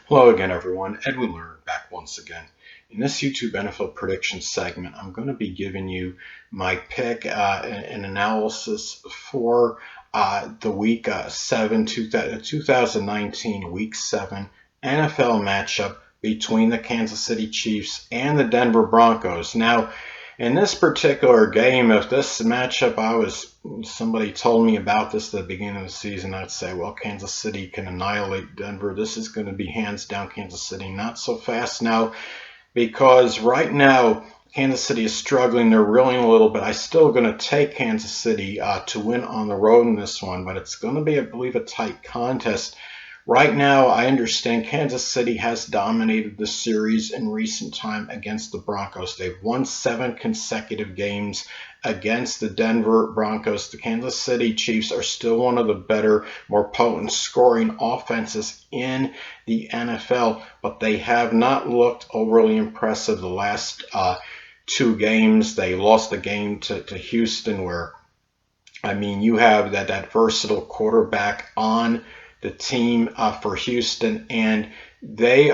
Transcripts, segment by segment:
Hello again, everyone. Edwin Learnard back once again. In this YouTube NFL prediction segment, I'm going to be giving you my pick and analysis for the Week 7, 2019 Week 7 NFL matchup between the Kansas City Chiefs and the Denver Broncos. Now, in this particular game, if this matchup, somebody told me about this at the beginning of the season, I'd say, well, Kansas City can annihilate Denver. This is going to be hands down Kansas City. Not so fast now, because right now Kansas City is struggling. They're reeling a little bit. I'm still going to take Kansas City to win on the road in this one, but it's going to be, I believe, a tight contest. Right now, I understand Kansas City has dominated the series in recent time against the Broncos. They've won 7 consecutive games against the Denver Broncos. The Kansas City Chiefs are still one of the better, more potent scoring offenses in the NFL, but they have not looked overly impressive the last 2 games. They lost the game to Houston, where, you have that versatile quarterback on the team for Houston, and they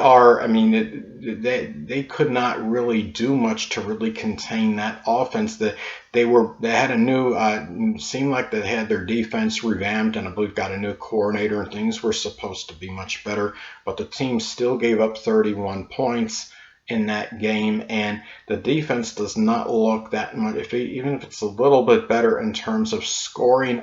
could not really do much to really contain that offense. They had a new, seemed like they had their defense revamped, and I believe got a new coordinator, and things were supposed to be much better, but the team still gave up 31 points in that game, and the defense does not look that much. Even if it's a little bit better in terms of scoring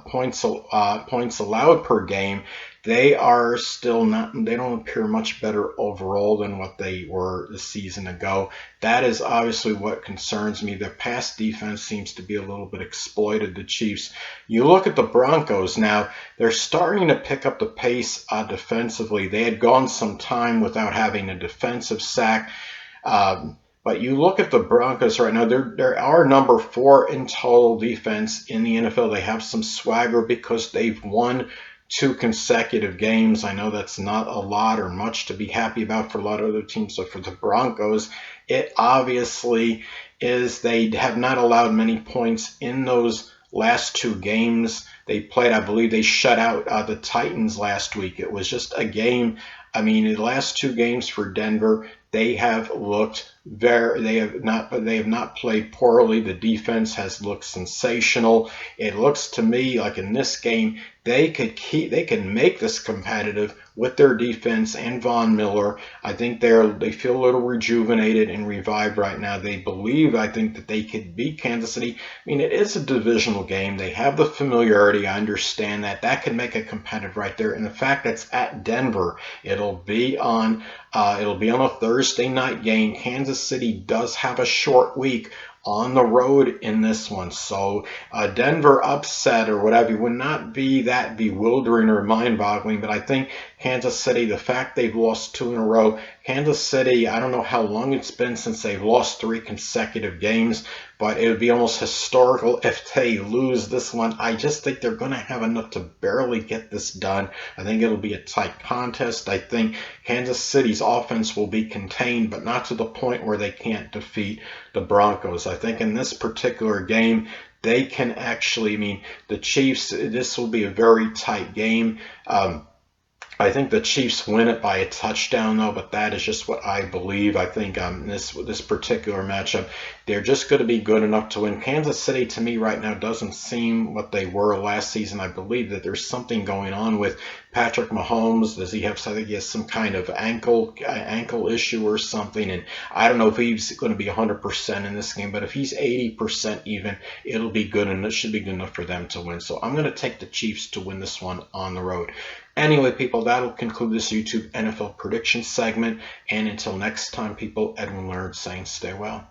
points allowed per game, they are still not. They don't appear much better overall than what they were the season ago. That is obviously what concerns me. Their pass defense seems to be a little bit exploited. The Chiefs. You look at the Broncos now; they're starting to pick up the pace defensively. They had gone some time without having a defensive sack. But you look at the Broncos right now, they are number 4 in total defense in the NFL. They have some swagger because they've won 2 consecutive games. I know that's not a lot or much to be happy about for a lot of other teams. So for the Broncos, it obviously is they have not allowed many points in those last 2 games they played. I believe they shut out the Titans last week. It was just a game. The last 2 games for Denver, they have looked they have not played poorly. The defense has looked sensational. It looks to me like in this game they can make this competitive with their defense and Von Miller. I think they feel a little rejuvenated and revived right now. I think that they could beat Kansas City. It is a divisional game. They have the familiarity. I understand that. That could make it competitive right there. And the fact that it's at Denver, it'll be on a Thursday night game. Kansas City does have a short week on the road in this one. So Denver upset or whatever would not be that bewildering or mind-boggling, but I think Kansas City, the fact they've lost 2 in a row, Kansas City, I don't know how long it's been since they've lost 3 consecutive games, but it would be almost historical if they lose this one. I just think they're going to have enough to barely get this done. I think it'll be a tight contest. I think Kansas City's offense will be contained, but not to the point where they can't defeat the Broncos. I think in this particular game, they can actually, the Chiefs, this will be a very tight game. I think the Chiefs win it by a touchdown, though, but that is just what I believe. I think this particular matchup, they're just going to be good enough to win. Kansas City, to me, right now, doesn't seem what they were last season. I believe that there's something going on with Patrick Mahomes. I think he has some kind of ankle issue or something, and I don't know if he's going to be 100% in this game, but if he's 80% even, it'll be good, and it should be good enough for them to win. So I'm going to take the Chiefs to win this one on the road. Anyway, people, that'll conclude this YouTube NFL prediction segment. And until next time, people, Edwin Learnard saying stay well.